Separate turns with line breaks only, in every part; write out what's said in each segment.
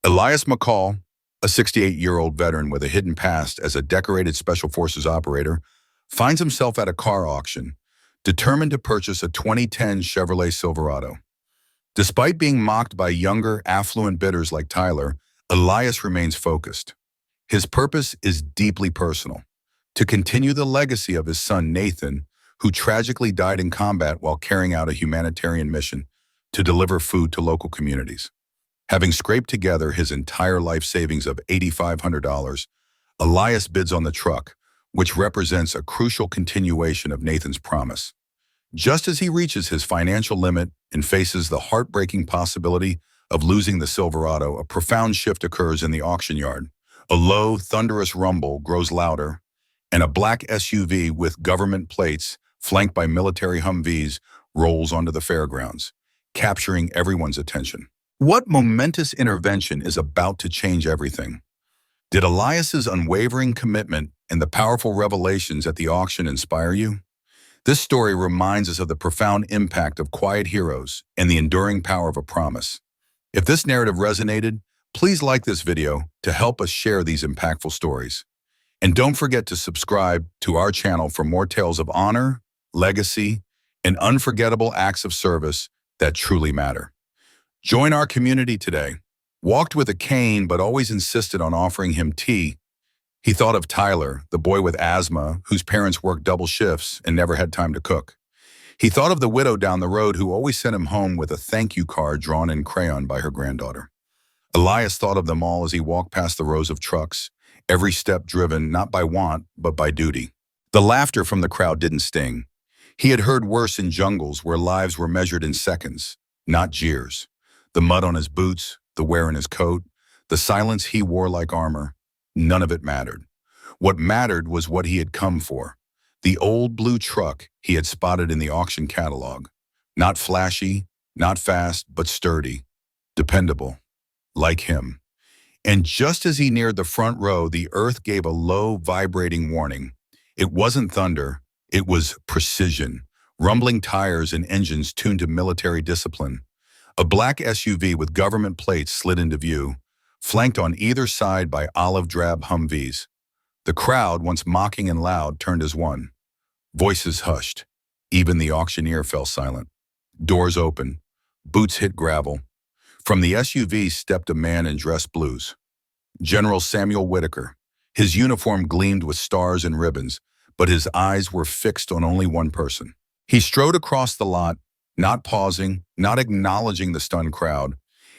Elias McCall, a 68-year-old veteran with a hidden past as a decorated Special Forces operator, finds himself at a car auction, determined to purchase a 2010 Chevrolet Silverado. Despite being mocked by younger, affluent bidders like Tyler, Elias remains focused. His purpose is deeply personal: to continue the legacy of his son Nathan, who tragically died in combat while carrying out a humanitarian mission to deliver food to local communities. Having scraped together his entire life savings of $8,500, Elias bids on the truck, which represents a crucial continuation of Nathan's promise. Just as he reaches his financial limit and faces the heartbreaking possibility of losing the Silverado, a profound shift occurs in the auction yard. A low, thunderous rumble grows louder, and a black SUV with government plates, flanked by military Humvees, rolls onto the fairgrounds, capturing everyone's attention. What momentous intervention is about to change everything? Did Elias's unwavering commitment and the powerful revelations at the auction inspire you? This story reminds us of the profound impact of quiet heroes and the enduring power of a promise. If this narrative resonated, please like this video to help us share these impactful stories. And don't forget to subscribe to our channel for more tales of honor, legacy, and unforgettable acts of service that truly matter. Join our community today. Walked with a cane but always insisted on offering him tea. He thought of Tyler, the boy with asthma whose parents worked double shifts and never had time to cook. He thought of the widow down the road who always sent him home with a thank you card drawn in crayon by her granddaughter. Elias thought of them all as he walked past the rows of trucks, every step driven not by want but by duty. The laughter from the crowd didn't sting. He had heard worse in jungles where lives were measured in seconds, not years. The mud on his boots, the wear in his coat, the silence he wore like armor, none of it mattered. What mattered was what he had come for: the old blue truck he had spotted in the auction catalog. Not flashy, not fast, but sturdy, dependable, like him. And just as he neared the front row, the earth gave a low, vibrating warning. It wasn't thunder, it was precision, rumbling tires and engines tuned to military discipline. A black SUV with government plates slid into view, flanked on either side by olive-drab Humvees. The crowd, once mocking and loud, turned as one. Voices hushed. Even the auctioneer fell silent. Doors opened. Boots hit gravel. From the SUV stepped a man in dress blues. General Samuel Whitaker. His uniform gleamed with stars and ribbons, but his eyes were fixed on only one person. He strode across the lot, not pausing, not acknowledging the stunned crowd,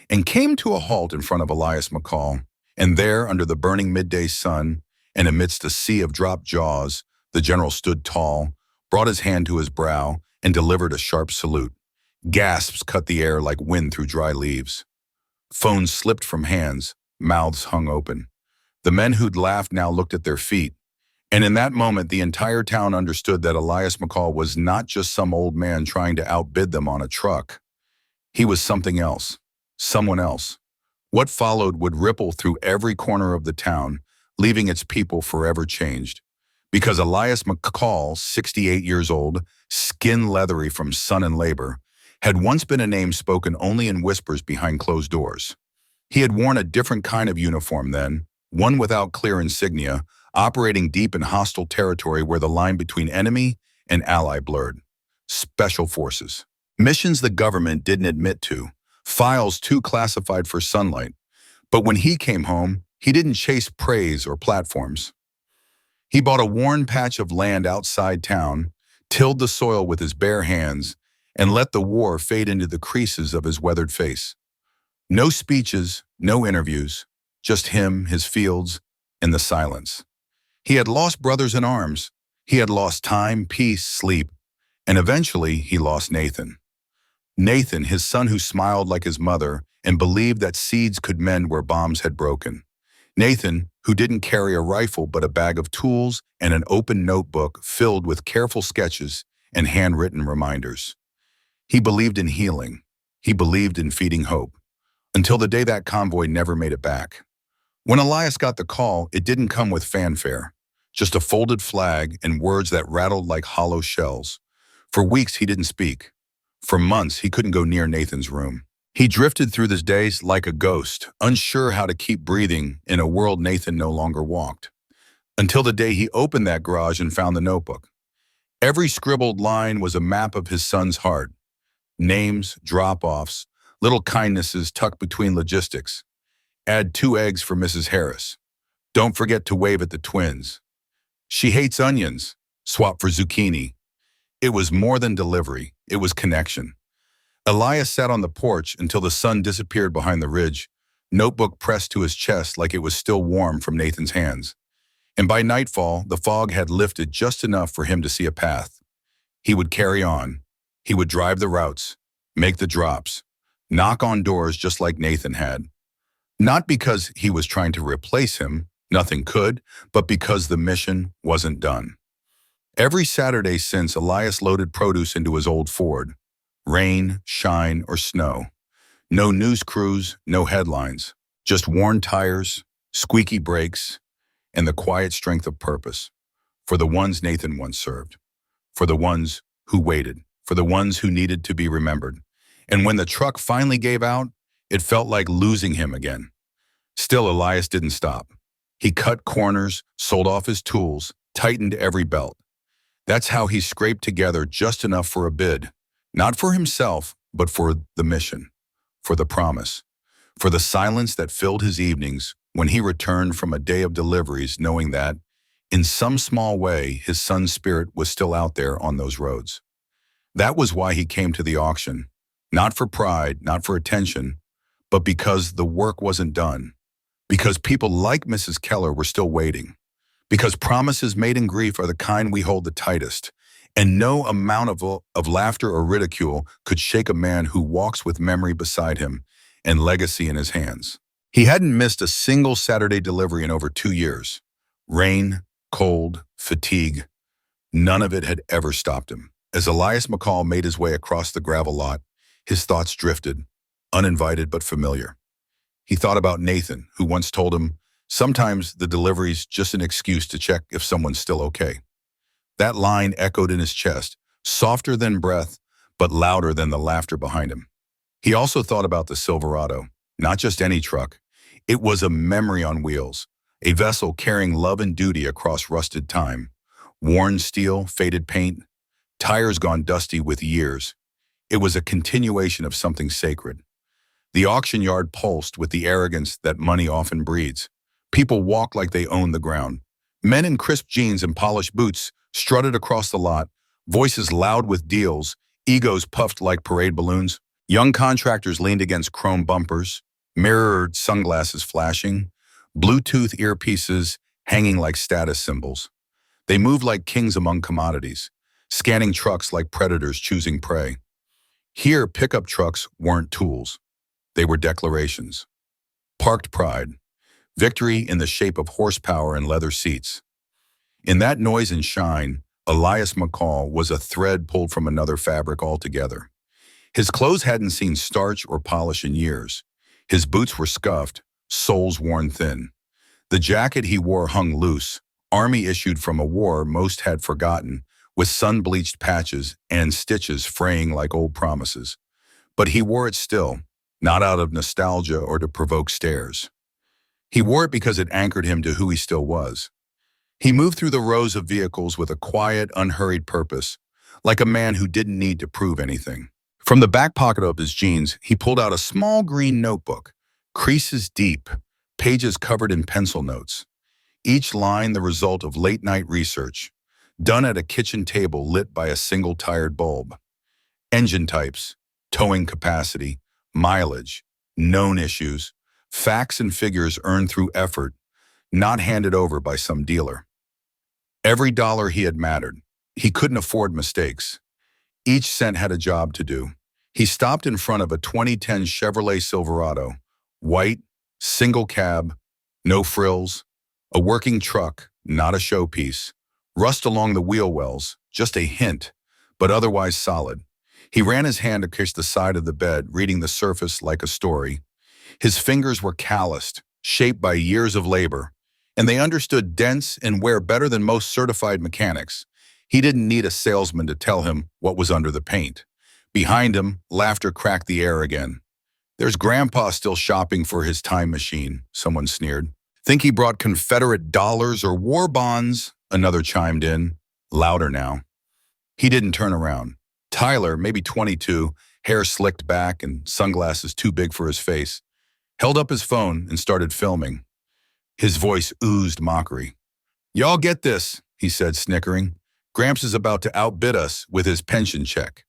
and came to a halt in front of Elias McCall. And there, under the burning midday sun, and amidst a sea of dropped jaws, the general stood tall, brought his hand to his brow, and delivered a sharp salute. Gasps cut the air like wind through dry leaves. Phones slipped from hands, mouths hung open. The men who'd laughed now looked at their feet. And in that moment, the entire town understood that Elias McCall was not just some old man trying to outbid them on a truck. He was something else, someone else. What followed would ripple through every corner of the town, leaving its people forever changed. Because Elias McCall, 68 years old, skin leathery from sun and labor, had once been a name spoken only in whispers behind closed doors. He had worn a different kind of uniform then, one without clear insignia, operating deep in hostile territory where the line between enemy and ally blurred. Special Forces. Missions the government didn't admit to, files too classified for sunlight. But when he came home, he didn't chase praise or platforms. He bought a worn patch of land outside town, tilled the soil with his bare hands, and let the war fade into the creases of his weathered face. No speeches, no interviews, just him, his fields, and the silence. He had lost brothers in arms. He had lost time, peace, sleep, and eventually he lost Nathan. Nathan, his son who smiled like his mother and believed that seeds could mend where bombs had broken. Nathan, who didn't carry a rifle but a bag of tools and an open notebook filled with careful sketches and handwritten reminders. He believed in healing. He believed in feeding hope. Until the day that convoy never made it back. When Elias got the call, it didn't come with fanfare, just a folded flag and words that rattled like hollow shells. For weeks, he didn't speak. For months, he couldn't go near Nathan's room. He drifted through the days like a ghost, unsure how to keep breathing in a world Nathan no longer walked, until the day he opened that garage and found the notebook. Every scribbled line was a map of his son's heart. Names, drop-offs, little kindnesses tucked between logistics. Add 2 eggs for Mrs. Harris. Don't forget to wave at the twins. She hates onions. Swap for zucchini. It was more than delivery. It was connection. Elias sat on the porch until the sun disappeared behind the ridge, notebook pressed to his chest like it was still warm from Nathan's hands. And by nightfall, the fog had lifted just enough for him to see a path. He would carry on. He would drive the routes, make the drops, knock on doors just like Nathan had. Not because he was trying to replace him, nothing could, but because the mission wasn't done. Every Saturday since, Elias loaded produce into his old Ford. Rain, shine, or snow. No news crews, no headlines. Just worn tires, squeaky brakes, and the quiet strength of purpose. For the ones Nathan once served. For the ones who waited. For the ones who needed to be remembered. And when the truck finally gave out, it felt like losing him again. Still, Elias didn't stop. He cut corners, sold off his tools, tightened every belt. That's how he scraped together just enough for a bid. Not for himself, but for the mission, for the promise, for the silence that filled his evenings when he returned from a day of deliveries, knowing that, in some small way, his son's spirit was still out there on those roads. That was why he came to the auction, not for pride, not for attention, but because the work wasn't done, because people like Mrs. Keller were still waiting, because promises made in grief are the kind we hold the tightest, and no amount of laughter or ridicule could shake a man who walks with memory beside him and legacy in his hands. He hadn't missed a single Saturday delivery in over 2 years. Rain, cold, fatigue, none of it had ever stopped him. As Elias McCall made his way across the gravel lot, his thoughts drifted, uninvited but familiar. He thought about Nathan, who once told him, sometimes the delivery's just an excuse to check if someone's still okay. That line echoed in his chest, softer than breath, but louder than the laughter behind him. He also thought about the Silverado, not just any truck. It was a memory on wheels, a vessel carrying love and duty across rusted time. Worn steel, faded paint, tires gone dusty with years. It was a continuation of something sacred. The auction yard pulsed with the arrogance that money often breeds. People walked like they owned the ground. Men in crisp jeans and polished boots strutted across the lot, voices loud with deals, egos puffed like parade balloons. Young contractors leaned against chrome bumpers, mirrored sunglasses flashing, Bluetooth earpieces hanging like status symbols. They moved like kings among commodities, scanning trucks like predators choosing prey. Here, pickup trucks weren't tools. They were declarations. Parked pride. Victory in the shape of horsepower and leather seats. In that noise and shine, Elias McCall was a thread pulled from another fabric altogether. His clothes hadn't seen starch or polish in years. His boots were scuffed, soles worn thin. The jacket he wore hung loose, army issued from a war most had forgotten, with sun-bleached patches and stitches fraying like old promises. But he wore it still, not out of nostalgia or to provoke stares. He wore it because it anchored him to who he still was. He moved through the rows of vehicles with a quiet, unhurried purpose, like a man who didn't need to prove anything. From the back pocket of his jeans, he pulled out a small green notebook, creases deep, pages covered in pencil notes. Each line the result of late-night research, done at a kitchen table lit by a single tired bulb. Engine types, towing capacity, mileage, known issues, facts and figures earned through effort, not handed over by some dealer. Every dollar he had mattered. He couldn't afford mistakes. Each cent had a job to do. He stopped in front of a 2010 Chevrolet Silverado, white, single cab, no frills, a working truck, not a showpiece, rust along the wheel wells, just a hint, but otherwise solid. He ran his hand across the side of the bed, reading the surface like a story. His fingers were calloused, shaped by years of labor, and they understood dents and wear better than most certified mechanics. He didn't need a salesman to tell him what was under the paint. Behind him, laughter cracked the air again. There's Grandpa still shopping for his time machine, someone sneered. Think he brought Confederate dollars or war bonds? Another chimed in, louder now. He didn't turn around. Tyler, maybe 22, hair slicked back and sunglasses too big for his face, held up his phone and started filming. His voice oozed mockery. Y'all get this, he said, snickering. Gramps is about to outbid us with his pension check.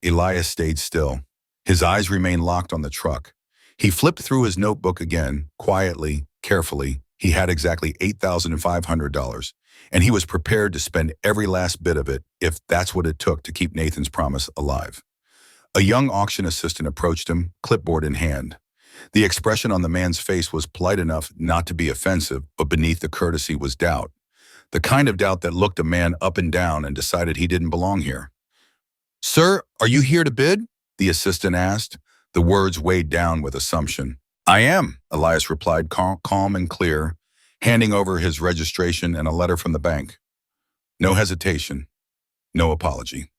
Elias stayed still. His eyes remained locked on the truck. He flipped through his notebook again, quietly, carefully. He had exactly $8,500, and he was prepared to spend every last bit of it if that's what it took to keep Nathan's promise alive. A young auction assistant approached him, clipboard in hand. The expression on the man's face was polite enough not to be offensive, but beneath the courtesy was doubt. The kind of doubt that looked a man up and down and decided he didn't belong here. "Sir, are you here to bid?" the assistant asked. The words weighed down with assumption. "I am," Elias replied, calm and clear, handing over his registration and a letter from the bank. No hesitation, no apology.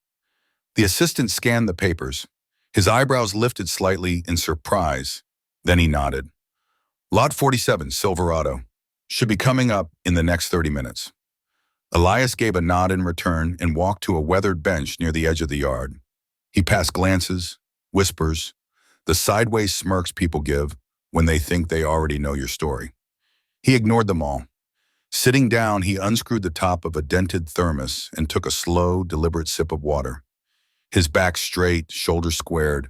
The assistant scanned the papers. His eyebrows lifted slightly in surprise. Then he nodded. Lot 47, Silverado. Should be coming up in the next 30 minutes. Elias gave a nod in return and walked to a weathered bench near the edge of the yard. He passed glances, whispers, the sideways smirks people give when they think they already know your story. He ignored them all. Sitting down, he unscrewed the top of a dented thermos and took a slow, deliberate sip of water. His back straight, shoulders squared.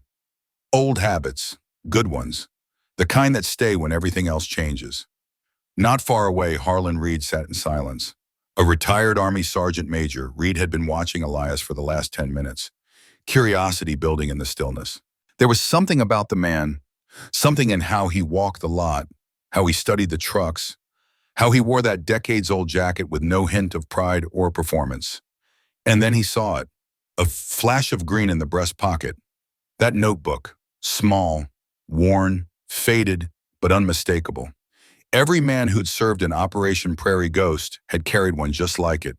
Old habits, good ones, the kind that stay when everything else changes. Not far away, Harlan Reed sat in silence. A retired Army Sergeant Major, Reed had been watching Elias for the last 10 minutes, curiosity building in the stillness. There was something about the man, something in how he walked the lot, how he studied the trucks, how he wore that decades-old jacket with no hint of pride or performance. And then he saw it, a flash of green in the breast pocket. That notebook, small, worn, faded, but unmistakable. Every man who'd served in Operation Prairie Ghost had carried one just like it.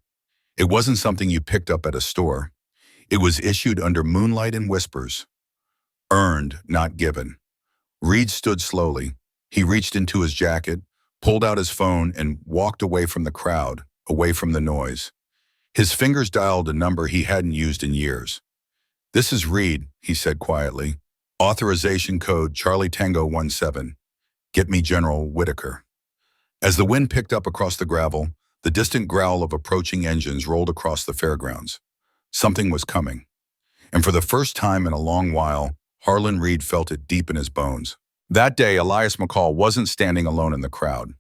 It wasn't something you picked up at a store. It was issued under moonlight and whispers. Earned, not given. Reed stood slowly. He reached into his jacket, pulled out his phone, and walked away from the crowd, away from the noise. His fingers dialed a number he hadn't used in years. "This is Reed," he said quietly. "Authorization code Charlie Tango 17. Get me General Whitaker." As the wind picked up across the gravel, the distant growl of approaching engines rolled across the fairgrounds. Something was coming. And for the first time in a long while, Harlan Reed felt it deep in his bones. That day, Elias McCall wasn't standing alone in the crowd.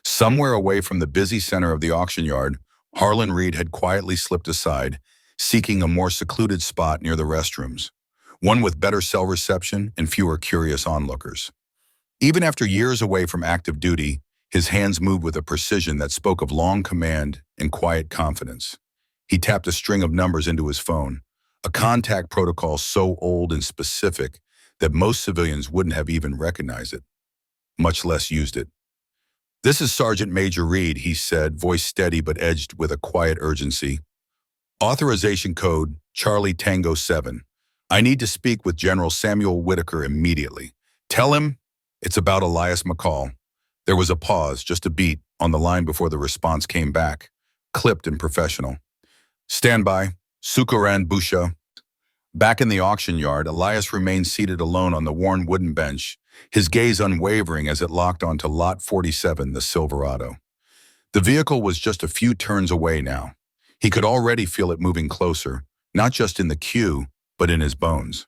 Somewhere away from the busy center of the auction yard, Harlan Reed had quietly slipped aside, seeking a more secluded spot near the restrooms, one with better cell reception and fewer curious onlookers. Even after years away from active duty, his hands moved with a precision that spoke of long command and quiet confidence. He tapped a string of numbers into his phone, a contact protocol so old and specific that most civilians wouldn't have even recognized it, much less used it. "This is Sergeant Major Reed," he said, voice steady but edged with a quiet urgency. "Authorization code Charlie Tango 7. I need to speak with General Samuel Whitaker immediately. Tell him it's about Elias McCall." There was a pause, just a beat, on the line before the response came back, clipped and professional. "Stand by. Sukaran Busha." Back in the auction yard, Elias remained seated alone on the worn wooden bench, his gaze unwavering as it locked onto Lot 47, the Silverado. The vehicle was just a few turns away now. He could already feel it moving closer, not just in the queue, but in his bones.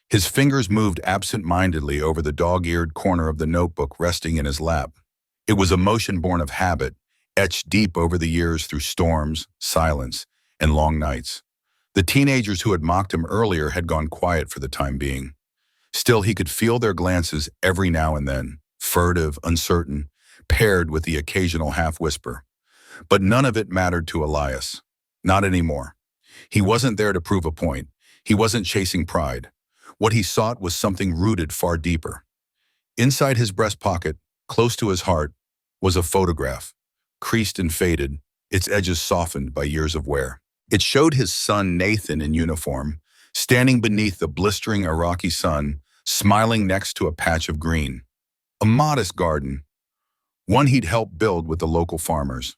His fingers moved absent-mindedly over the dog-eared corner of the notebook resting in his lap. It was a motion born of habit, etched deep over the years through storms, silence, and long nights. The teenagers who had mocked him earlier had gone quiet for the time being. Still, he could feel their glances every now and then, furtive, uncertain, paired with the occasional half-whisper. But none of it mattered to Elias. Not anymore. He wasn't there to prove a point. He wasn't chasing pride. What he sought was something rooted far deeper. Inside his breast pocket, close to his heart, was a photograph, creased and faded, its edges softened by years of wear. It showed his son Nathan in uniform, standing beneath the blistering Iraqi sun, smiling next to a patch of green. A modest garden, one he'd helped build with the local farmers.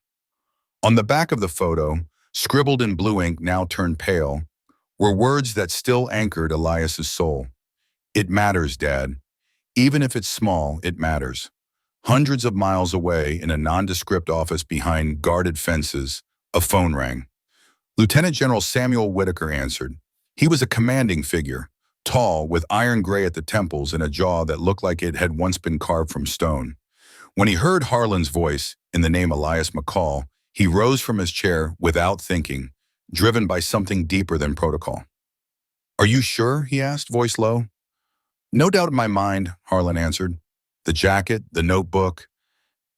On the back of the photo, scribbled in blue ink now turned pale, were words that still anchored Elias's soul. "It matters, Dad. Even if it's small, it matters." Hundreds of miles away, in a nondescript office behind guarded fences, a phone rang. Lieutenant General Samuel Whitaker answered. He was a commanding figure, tall, with iron gray at the temples and a jaw that looked like it had once been carved from stone. When he heard Harlan's voice, in the name Elias McCall, he rose from his chair without thinking, driven by something deeper than protocol. "Are you sure?" he asked, voice low. "No doubt in my mind," Harlan answered. "The jacket, the notebook,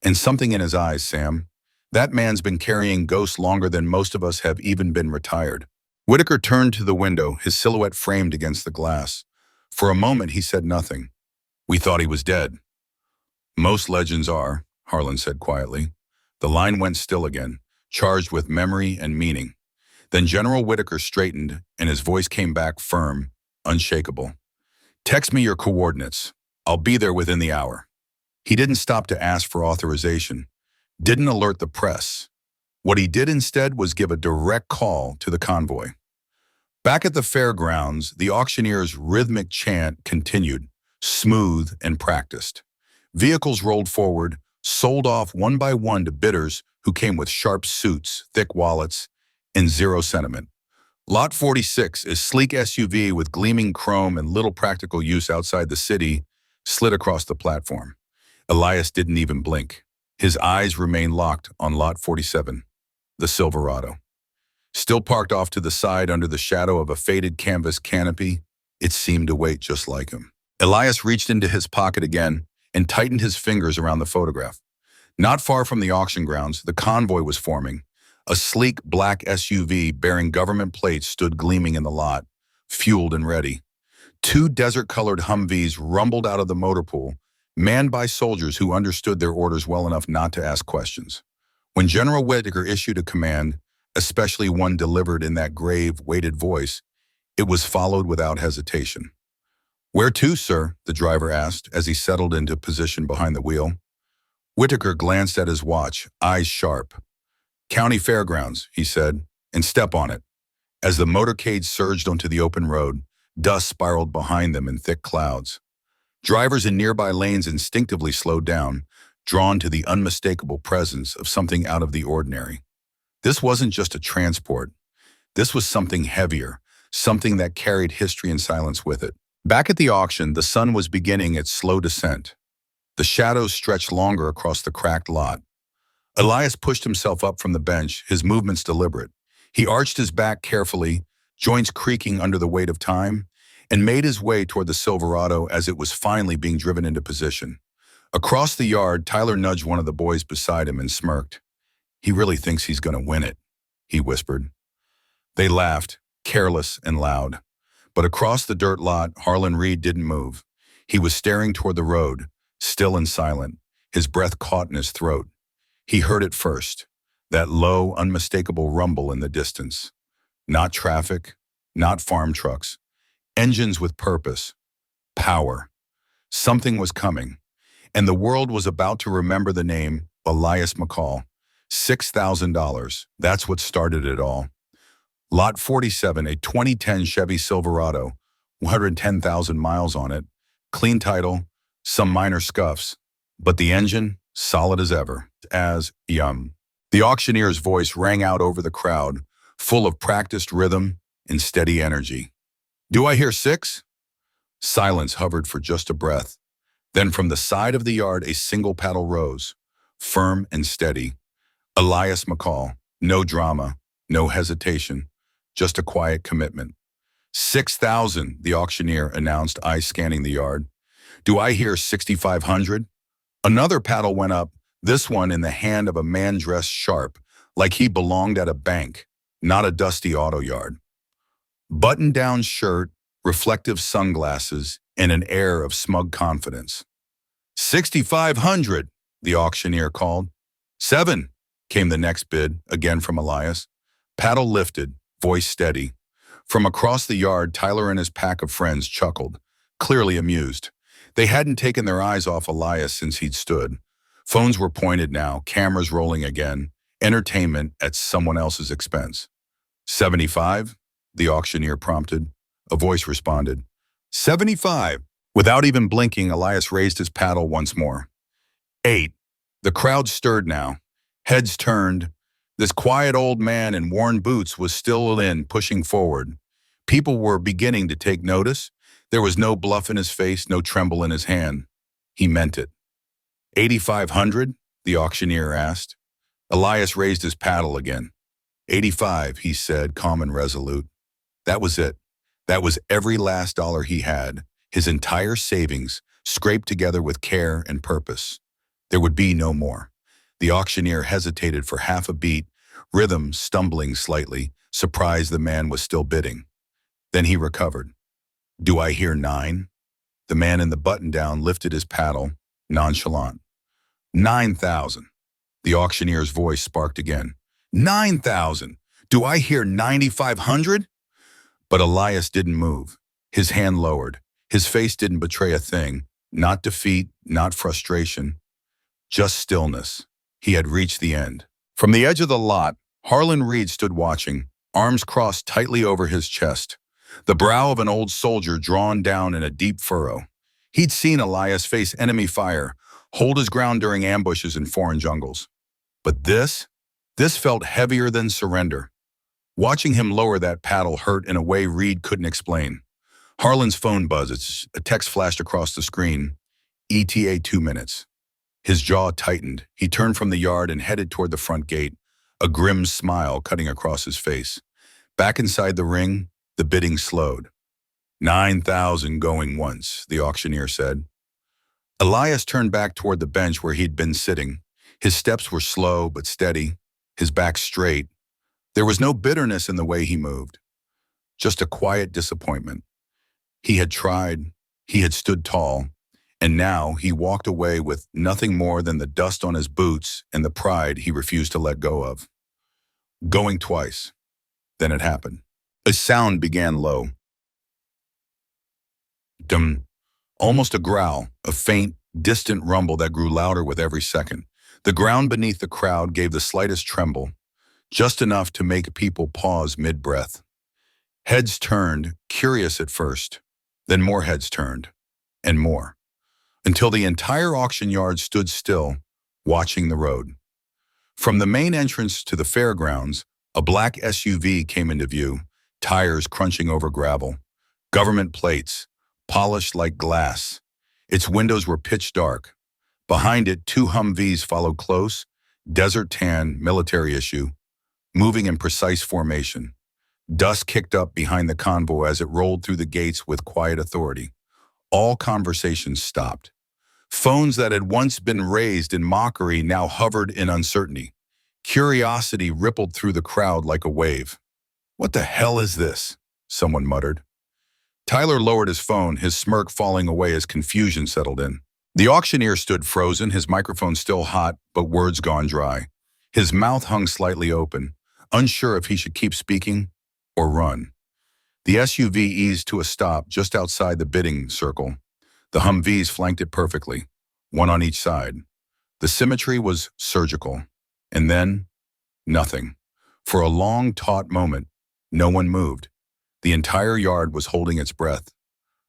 and something in his eyes, Sam. That man's been carrying ghosts longer than most of us have even been retired." Whitaker turned to the window, his silhouette framed against the glass. For a moment, he said nothing. "We thought he was dead." "Most legends are," Harlan said quietly. The line went still again, charged with memory and meaning. Then General Whitaker straightened, and his voice came back firm, unshakable. "Text me your coordinates. I'll be there within the hour." He didn't stop to ask for authorization, didn't alert the press. What he did instead was give a direct call to the convoy. Back at the fairgrounds, the auctioneer's rhythmic chant continued, smooth and practiced. Vehicles rolled forward, sold off one by one to bidders who came with sharp suits, thick wallets, and zero sentiment. Lot 46, a sleek SUV with gleaming chrome and little practical use outside the city, slid across the platform. Elias didn't even blink. His eyes remained locked on Lot 47, the Silverado. Still parked off to the side under the shadow of a faded canvas canopy, it seemed to wait just like him. Elias reached into his pocket again and tightened his fingers around the photograph. Not far from the auction grounds, the convoy was forming. A sleek black SUV bearing government plates stood gleaming in the lot, fueled and ready. Two desert-colored Humvees rumbled out of the motor pool, manned by soldiers who understood their orders well enough not to ask questions. When General Whitaker issued a command, especially one delivered in that grave, weighted voice, it was followed without hesitation. "Where to, sir?" the driver asked as he settled into position behind the wheel. Whitaker glanced at his watch, eyes sharp. "County Fairgrounds," he said, "and step on it." As the motorcade surged onto the open road, dust spiraled behind them in thick clouds. Drivers in nearby lanes instinctively slowed down, drawn to the unmistakable presence of something out of the ordinary. This wasn't just a transport. This was something heavier, something that carried history and silence with it. Back at the auction, the sun was beginning its slow descent. The shadows stretched longer across the cracked lot. Elias pushed himself up from the bench, his movements deliberate. He arched his back carefully, joints creaking under the weight of time, and made his way toward the Silverado as it was finally being driven into position. Across the yard, Tyler nudged one of the boys beside him and smirked. "He really thinks he's going to win it," he whispered. They laughed, careless and loud. But across the dirt lot, Harlan Reed didn't move. He was staring toward the road, still and silent, his breath caught in his throat. He heard it first, that low, unmistakable rumble in the distance. Not traffic, not farm trucks. Engines with purpose. Power. Something was coming, and the world was about to remember the name Elias McCall. $6,000. That's what started it all. Lot 47, a 2010 Chevy Silverado, 110,000 miles on it, clean title, some minor scuffs, but the engine, solid as ever, The auctioneer's voice rang out over the crowd, full of practiced rhythm and steady energy. "Do I hear 6? Silence hovered for just a breath. Then from the side of the yard, a single paddle rose, firm and steady. Elias McCall, no drama, no hesitation, just a quiet commitment. 6,000, the auctioneer announced, eyes scanning the yard. "Do I hear 6,500? Another paddle went up, this one in the hand of a man dressed sharp, like he belonged at a bank, not a dusty auto yard. Button-down shirt, reflective sunglasses, and an air of smug confidence. 6,500, the auctioneer called. 7, came the next bid, again from Elias. Paddle lifted, voice steady. From across the yard, Tyler and his pack of friends chuckled. clearly amused. They hadn't taken their eyes off Elias since he'd stood. Phones were pointed now, cameras rolling again, entertainment at someone else's expense. 75? The auctioneer prompted. A voice responded. 75. Without even blinking, Elias raised his paddle once more. 8. The crowd stirred now. Heads turned. This quiet old man in worn boots was still pushing forward. People were beginning to take notice. There was no bluff in his face, no tremble in his hand. He meant it. 8,500? The auctioneer asked. Elias raised his paddle again. 85, he said, calm and resolute. That was it. That was every last dollar he had, his entire savings, scraped together with care and purpose. There would be no more. The auctioneer hesitated for half a beat, rhythm stumbling slightly, surprised the man was still bidding. Then he recovered. Do I hear 9? The man in the button-down lifted his paddle, nonchalant. 9,000. The auctioneer's voice sparked again. 9,000. Do I hear 9,500? But Elias didn't move. His hand lowered. His face didn't betray a thing. Not defeat, not frustration. Just stillness. He had reached the end. From the edge of the lot, Harlan Reed stood watching, arms crossed tightly over his chest, the brow of an old soldier drawn down in a deep furrow. He'd seen Elias face enemy fire, hold his ground during ambushes in foreign jungles. But this felt heavier than surrender. Watching him lower that paddle hurt in a way Reed couldn't explain. Harlan's phone buzzed. A text flashed across the screen. ETA 2 minutes. His jaw tightened. He turned from the yard and headed toward the front gate, a grim smile cutting across his face. Back inside the ring, the bidding slowed. 9,000 going once, the auctioneer said. Elias turned back toward the bench where he'd been sitting. His steps were slow but steady, his back straight. There was no bitterness in the way he moved, just a quiet disappointment. He had tried, he had stood tall, and now he walked away with nothing more than the dust on his boots and the pride he refused to let go of. Going twice. Then it happened. A sound began low. Dum. Almost a growl, a faint, distant rumble that grew louder with every second. The ground beneath the crowd gave the slightest tremble, just enough to make people pause mid-breath. Heads turned, curious at first, then more heads turned, and more, until the entire auction yard stood still, watching the road. From the main entrance to the fairgrounds, a black SUV came into view, tires crunching over gravel, government plates, polished like glass. Its windows were pitch dark. Behind it, 2 Humvees followed close, desert tan, military issue, moving in precise formation. Dust kicked up behind the convoy as it rolled through the gates with quiet authority. All conversations stopped. Phones that had once been raised in mockery now hovered in uncertainty. Curiosity rippled through the crowd like a wave. "What the hell is this?" someone muttered. Tyler lowered his phone, his smirk falling away as confusion settled in. The auctioneer stood frozen, his microphone still hot, but words gone dry. His mouth hung slightly open, unsure if he should keep speaking or run. The SUV eased to a stop just outside the bidding circle. The Humvees flanked it perfectly, one on each side. The symmetry was surgical. And then, nothing. For a long, taut moment, no one moved. The entire yard was holding its breath.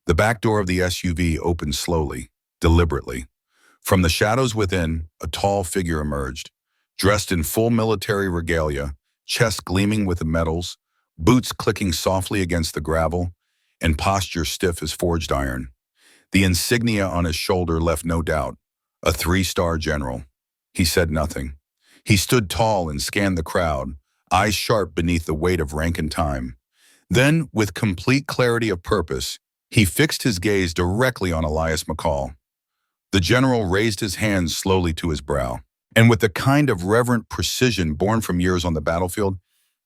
The back door of the SUV opened slowly, deliberately. From the shadows within, a tall figure emerged, dressed in full military regalia, chest gleaming with the metals, boots clicking softly against the gravel, and posture stiff as forged iron. The insignia on his shoulder left no doubt. A 3-star general. He said nothing. He stood tall and scanned the crowd, eyes sharp beneath the weight of rank and time. Then, with complete clarity of purpose, he fixed his gaze directly on Elias McCall. The general raised his hands slowly to his brow, and with the kind of reverent precision born from years on the battlefield,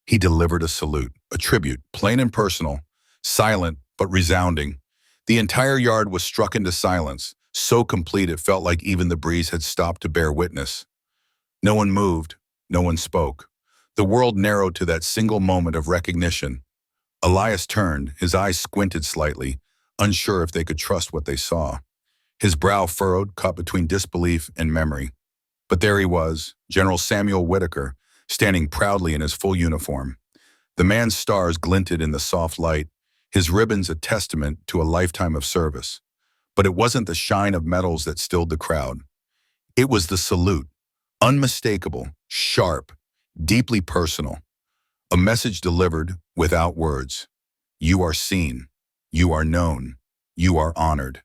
he delivered a salute, a tribute, plain and personal, silent but resounding. The entire yard was struck into silence, so complete it felt like even the breeze had stopped to bear witness. No one moved, no one spoke. The world narrowed to that single moment of recognition. Elias turned, his eyes squinted slightly, unsure if they could trust what they saw. His brow furrowed, caught between disbelief and memory. But there he was, General Samuel Whitaker, standing proudly in his full uniform. The man's stars glinted in the soft light, his ribbons a testament to a lifetime of service. But it wasn't the shine of medals that stilled the crowd. It was the salute, unmistakable, sharp, deeply personal. A message delivered without words. You are seen. You are known. You are honored.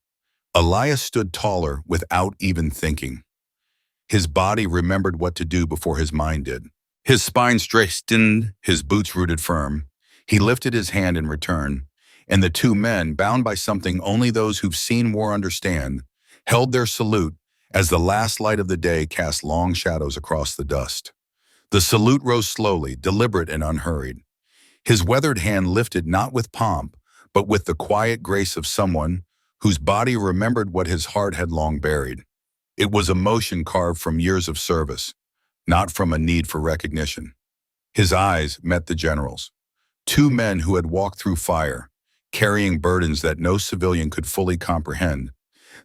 Elias stood taller without even thinking. His body remembered what to do before his mind did. His spine straightened, his boots rooted firm. He lifted his hand in return, and the two men, bound by something only those who've seen war understand, held their salute as the last light of the day cast long shadows across the dust. The salute rose slowly, deliberate and unhurried. His weathered hand lifted not with pomp, but with the quiet grace of someone whose body remembered what his heart had long buried. It was emotion carved from years of service, not from a need for recognition. His eyes met the general's. Two men who had walked through fire, carrying burdens that no civilian could fully comprehend,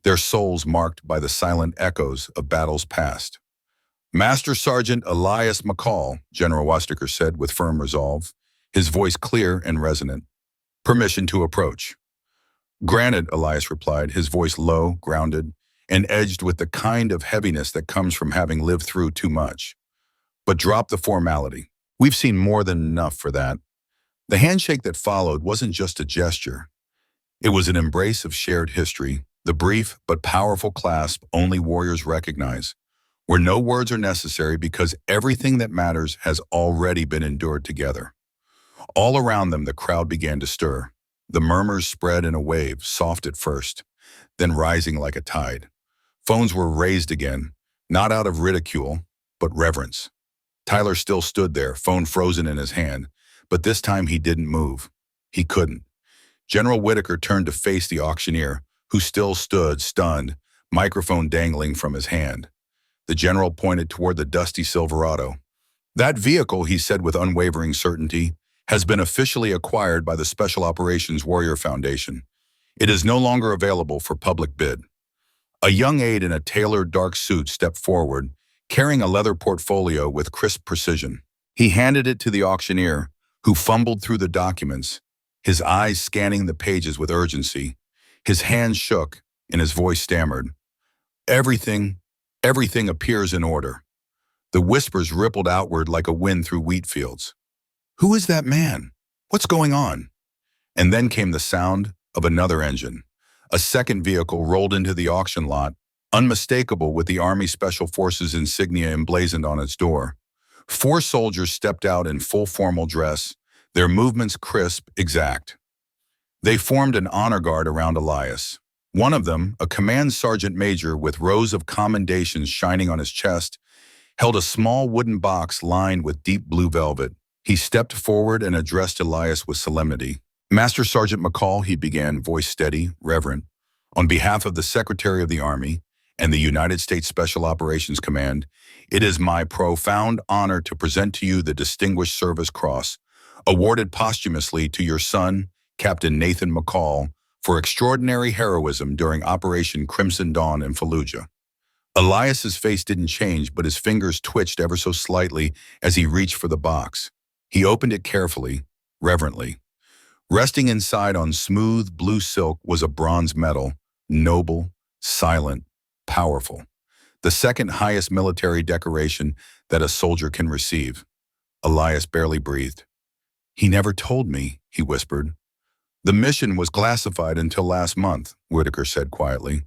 their souls marked by the silent echoes of battles past. Master Sergeant Elias McCall, General Whitaker said with firm resolve, his voice clear and resonant. Permission to approach. Granted, Elias replied, his voice low, grounded, and edged with the kind of heaviness that comes from having lived through too much. But drop the formality. We've seen more than enough for that. The handshake that followed wasn't just a gesture. It was an embrace of shared history, the brief but powerful clasp only warriors recognize, where no words are necessary because everything that matters has already been endured together. All around them, the crowd began to stir. The murmurs spread in a wave, soft at first, then rising like a tide. Phones were raised again, not out of ridicule, but reverence. Tyler still stood there, phone frozen in his hand, but this time he didn't move. He couldn't. General Whitaker turned to face the auctioneer, who still stood, stunned, microphone dangling from his hand. The general pointed toward the dusty Silverado. That vehicle, he said with unwavering certainty, has been officially acquired by the Special Operations Warrior Foundation. It is no longer available for public bid. A young aide in a tailored dark suit stepped forward, carrying a leather portfolio with crisp precision. He handed it to the auctioneer, who fumbled through the documents, his eyes scanning the pages with urgency. His hands shook, and his voice stammered. Everything appears in order. The whispers rippled outward like a wind through wheat fields. Who is that man? What's going on? And then came the sound of another engine. A second vehicle rolled into the auction lot, unmistakable with the Army Special Forces insignia emblazoned on its door. 4 soldiers stepped out in full formal dress, their movements crisp, exact. They formed an honor guard around Elias. One of them, a command sergeant major with rows of commendations shining on his chest, held a small wooden box lined with deep blue velvet. He stepped forward and addressed Elias with solemnity. Master Sergeant McCall, he began, voice steady, reverent, on behalf of the Secretary of the Army and the United States Special Operations Command, it is my profound honor to present to you the Distinguished Service Cross, awarded posthumously to your son, Captain Nathan McCall, for extraordinary heroism during Operation Crimson Dawn in Fallujah. Elias's face didn't change, but his fingers twitched ever so slightly as he reached for the box. He opened it carefully, reverently. Resting inside on smooth blue silk was a bronze medal, noble, silent, powerful. The second highest military decoration that a soldier can receive. Elias barely breathed. He never told me, he whispered. The mission was classified until last month, Whitaker said quietly.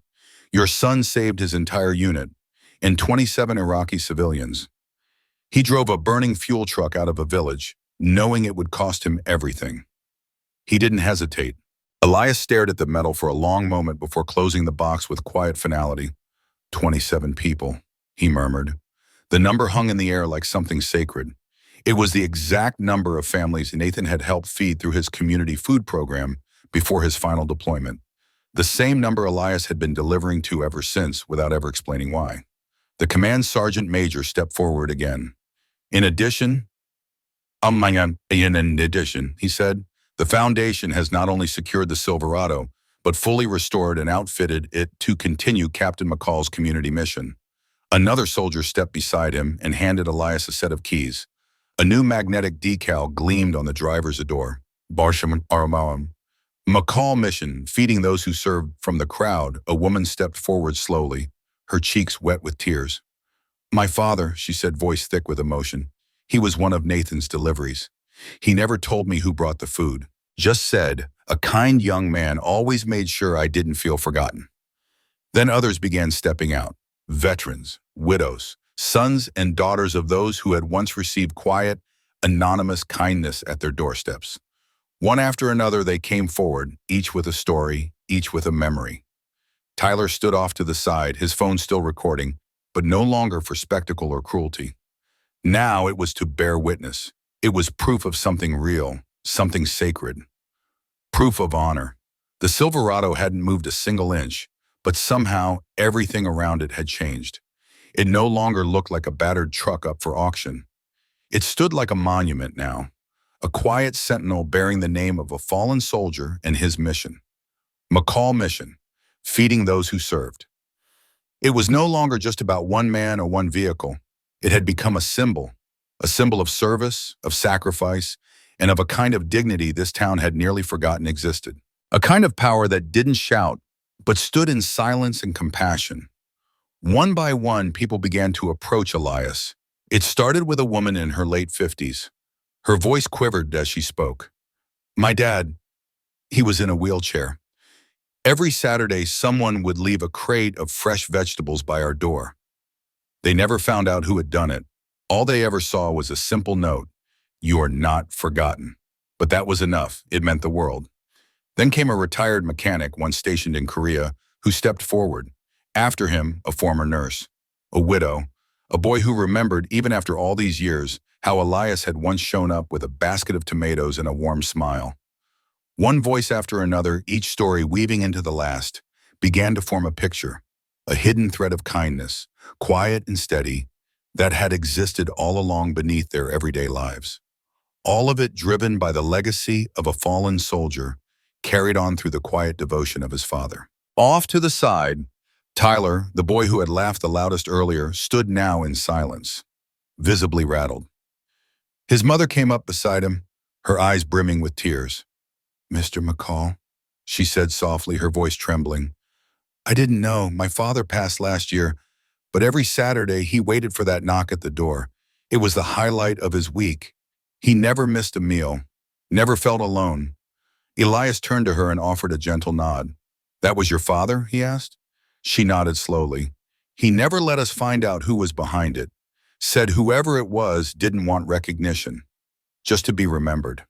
Your son saved his entire unit and 27 Iraqi civilians. He drove a burning fuel truck out of a village, knowing it would cost him everything. He didn't hesitate. Elias stared at the medal for a long moment before closing the box with quiet finality. 27 people, he murmured. The number hung in the air like something sacred. It was the exact number of families Nathan had helped feed through his community food program before his final deployment. The same number Elias had been delivering to ever since, without ever explaining why. The command sergeant major stepped forward again. In addition, he said, the Foundation has not only secured the Silverado, but fully restored and outfitted it to continue Captain McCall's community mission. Another soldier stepped beside him and handed Elias a set of keys. A new magnetic decal gleamed on the driver's door. Barsham Aramawam. McCall mission, feeding those who served. From the crowd, a woman stepped forward slowly, her cheeks wet with tears. My father, she said, voice thick with emotion. He was one of Nathan's deliveries. He never told me who brought the food. Just said, a kind young man always made sure I didn't feel forgotten. Then others began stepping out. Veterans, widows, sons and daughters of those who had once received quiet, anonymous kindness at their doorsteps. One after another they came forward, each with a story, each with a memory. Tyler stood off to the side, his phone still recording, but no longer for spectacle or cruelty. Now it was to bear witness. It was proof of something real, something sacred. Proof of honor. The Silverado hadn't moved a single inch, but somehow everything around it had changed. It no longer looked like a battered truck up for auction. It stood like a monument now, a quiet sentinel bearing the name of a fallen soldier and his mission. McCall mission, feeding those who served. It was no longer just about one man or one vehicle. It had become a symbol of service, of sacrifice, and of a kind of dignity this town had nearly forgotten existed. A kind of power that didn't shout, but stood in silence and compassion. One by one, people began to approach Elias. It started with a woman in her late 50s. Her voice quivered as she spoke. My dad, he was in a wheelchair. Every Saturday, someone would leave a crate of fresh vegetables by our door. They never found out who had done it. All they ever saw was a simple note, "You are not forgotten." But that was enough. It meant the world. Then came a retired mechanic, once stationed in Korea, who stepped forward. After him, a former nurse, a widow, a boy who remembered, even after all these years, how Elias had once shown up with a basket of tomatoes and a warm smile. One voice after another, each story weaving into the last, began to form a picture, a hidden thread of kindness, quiet and steady, that had existed all along beneath their everyday lives. All of it driven by the legacy of a fallen soldier, carried on through the quiet devotion of his father. Off to the side, Tyler, the boy who had laughed the loudest earlier, stood now in silence, visibly rattled. His mother came up beside him, her eyes brimming with tears. Mr. McCall, she said softly, her voice trembling. I didn't know. My father passed last year, but every Saturday he waited for that knock at the door. It was the highlight of his week. He never missed a meal, never felt alone. Elias turned to her and offered a gentle nod. That was your father? He asked. She nodded slowly. He never let us find out who was behind it. Said whoever it was didn't want recognition, just to be remembered.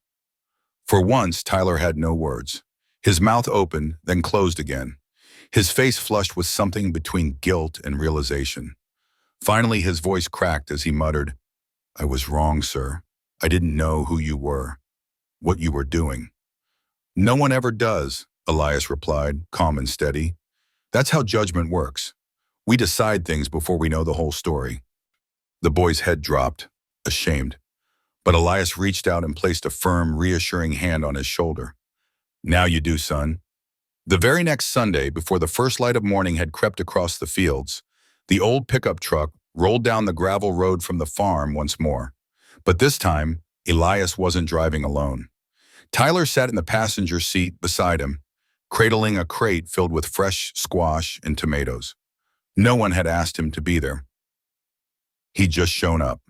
For once, Tyler had no words. His mouth opened, then closed again. His face flushed with something between guilt and realization. Finally, his voice cracked as he muttered, I was wrong, sir. I didn't know who you were, what you were doing. No one ever does, Elias replied, calm and steady. That's how judgment works. We decide things before we know the whole story. The boy's head dropped, ashamed. But Elias reached out and placed a firm, reassuring hand on his shoulder. Now you do, son. The very next Sunday, before the first light of morning had crept across the fields, the old pickup truck rolled down the gravel road from the farm once more. But this time, Elias wasn't driving alone. Tyler sat in the passenger seat beside him, cradling a crate filled with fresh squash and tomatoes. No one had asked him to be there. He'd just shown up.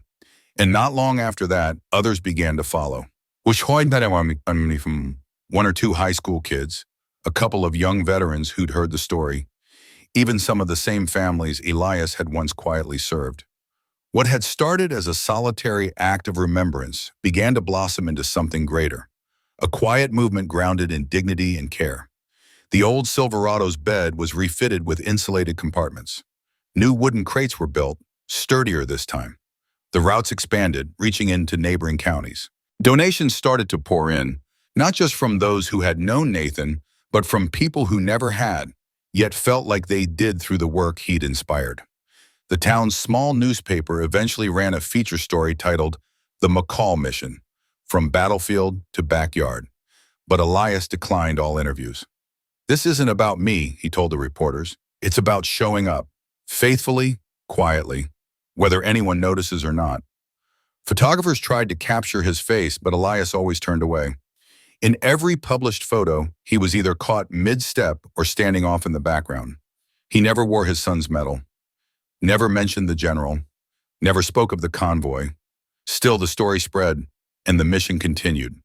And not long after that, others began to follow. From one or two high school kids, a couple of young veterans who'd heard the story, even some of the same families Elias had once quietly served. What had started as a solitary act of remembrance began to blossom into something greater, a quiet movement grounded in dignity and care. The old Silverado's bed was refitted with insulated compartments. New wooden crates were built, sturdier this time. The routes expanded, reaching into neighboring counties. Donations started to pour in, not just from those who had known Nathan, but from people who never had, yet felt like they did through the work he'd inspired. The town's small newspaper eventually ran a feature story titled The McCall Mission, From Battlefield to Backyard, but Elias declined all interviews. "This isn't about me," he told the reporters. "It's about showing up, faithfully, quietly, whether anyone notices or not." Photographers tried to capture his face, but Elias always turned away. In every published photo, he was either caught mid-step or standing off in the background. He never wore his son's medal, never mentioned the general, never spoke of the convoy. Still, the story spread, and the mission continued.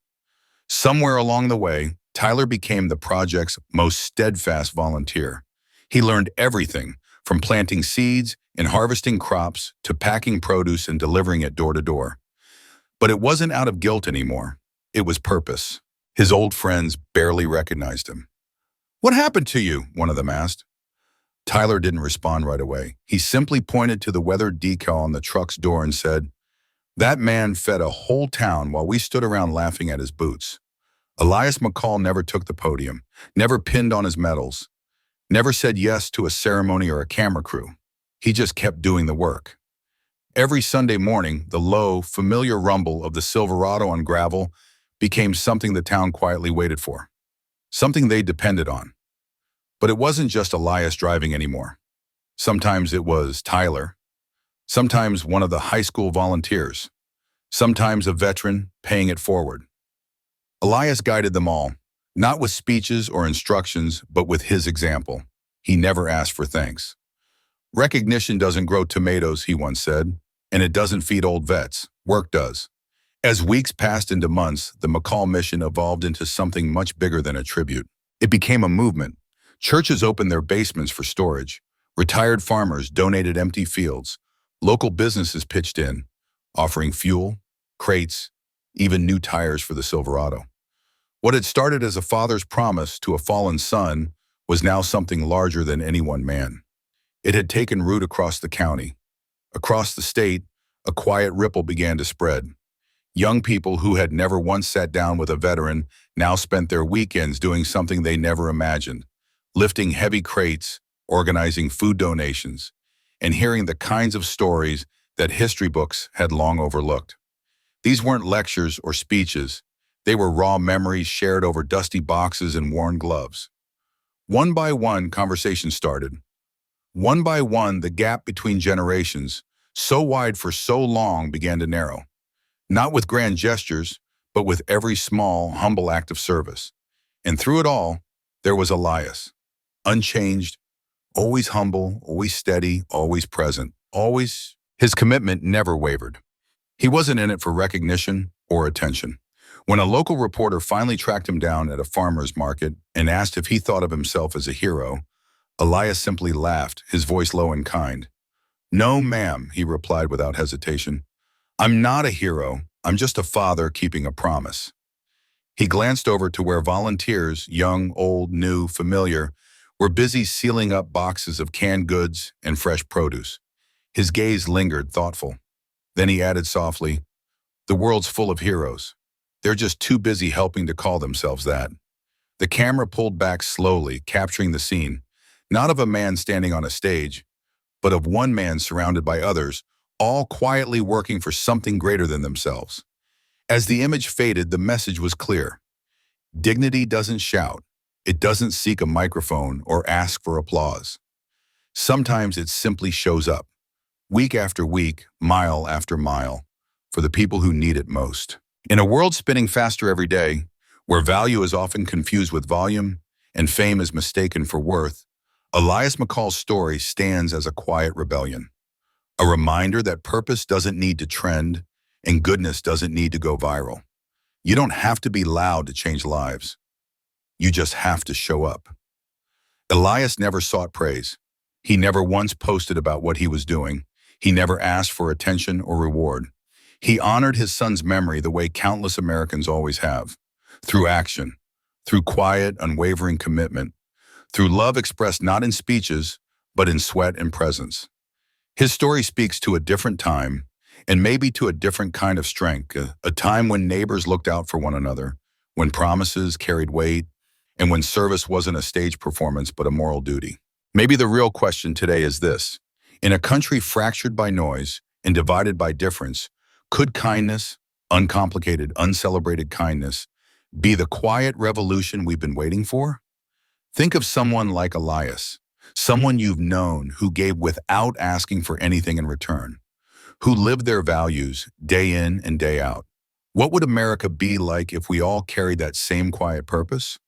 Somewhere along the way, Tyler became the project's most steadfast volunteer. He learned everything from planting seeds and harvesting crops to packing produce and delivering it door to door. But it wasn't out of guilt anymore. It was purpose. His old friends barely recognized him. "What happened to you?" one of them asked. Tyler didn't respond right away. He simply pointed to the weathered decal on the truck's door and said, "That man fed a whole town while we stood around laughing at his boots." Elias McCall never took the podium, never pinned on his medals, never said yes to a ceremony or a camera crew. He just kept doing the work. Every Sunday morning, the low, familiar rumble of the Silverado on gravel became something the town quietly waited for, something they depended on. But it wasn't just Elias driving anymore. Sometimes it was Tyler, sometimes one of the high school volunteers, sometimes a veteran paying it forward. Elias guided them all, not with speeches or instructions, but with his example. He never asked for thanks. "Recognition doesn't grow tomatoes," he once said, "and it doesn't feed old vets. Work does." As weeks passed into months, the McCall mission evolved into something much bigger than a tribute. It became a movement. Churches opened their basements for storage. Retired farmers donated empty fields. Local businesses pitched in, offering fuel, crates, even new tires for the Silverado. What had started as a father's promise to a fallen son was now something larger than any one man. It had taken root across the county. Across the state, a quiet ripple began to spread. Young people who had never once sat down with a veteran now spent their weekends doing something they never imagined, lifting heavy crates, organizing food donations, and hearing the kinds of stories that history books had long overlooked. These weren't lectures or speeches. They were raw memories shared over dusty boxes and worn gloves. One by one, conversations started. One by one, the gap between generations, so wide for so long, began to narrow. Not with grand gestures, but with every small, humble act of service. And through it all, there was Elias, unchanged, always humble, always steady, always present, always. His commitment never wavered. He wasn't in it for recognition or attention. When a local reporter finally tracked him down at a farmer's market and asked if he thought of himself as a hero, Elias simply laughed, his voice low and kind. "No, ma'am," he replied without hesitation. "I'm not a hero. I'm just a father keeping a promise." He glanced over to where volunteers, young, old, new, familiar, were busy sealing up boxes of canned goods and fresh produce. His gaze lingered, thoughtful. Then he added softly, "The world's full of heroes. They're just too busy helping to call themselves that." The camera pulled back slowly, capturing the scene, not of a man standing on a stage, but of one man surrounded by others, all quietly working for something greater than themselves. As the image faded, the message was clear. Dignity doesn't shout. It doesn't seek a microphone or ask for applause. Sometimes it simply shows up, week after week, mile after mile, for the people who need it most. In a world spinning faster every day, where value is often confused with volume and fame is mistaken for worth, Elias McCall's story stands as a quiet rebellion, a reminder that purpose doesn't need to trend and goodness doesn't need to go viral. You don't have to be loud to change lives. You just have to show up. Elias never sought praise. He never once posted about what he was doing. He never asked for attention or reward. He honored his son's memory the way countless Americans always have, through action, through quiet, unwavering commitment, through love expressed not in speeches, but in sweat and presence. His story speaks to a different time, and maybe to a different kind of strength, a time when neighbors looked out for one another, when promises carried weight, and when service wasn't a stage performance but a moral duty. Maybe the real question today is this: in a country fractured by noise and divided by difference, could kindness, uncomplicated, uncelebrated kindness, be the quiet revolution we've been waiting for? Think of someone like Elias, someone you've known who gave without asking for anything in return, who lived their values day in and day out. What would America be like if we all carried that same quiet purpose?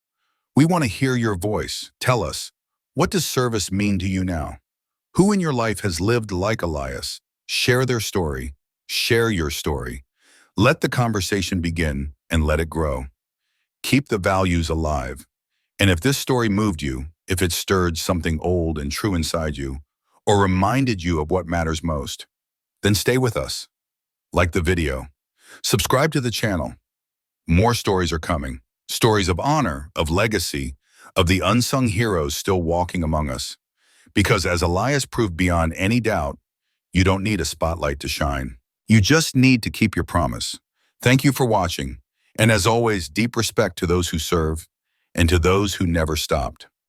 We want to hear your voice. Tell us, what does service mean to you now? Who in your life has lived like Elias? Share their story. Share your story. Let the conversation begin and let it grow. Keep the values alive. And if this story moved you, if it stirred something old and true inside you, or reminded you of what matters most, then stay with us. Like the video. Subscribe to the channel. More stories are coming. Stories of honor, of legacy, of the unsung heroes still walking among us. Because as Elias proved beyond any doubt, you don't need a spotlight to shine. You just need to keep your promise. Thank you for watching. And as always, deep respect to those who serve and to those who never stopped.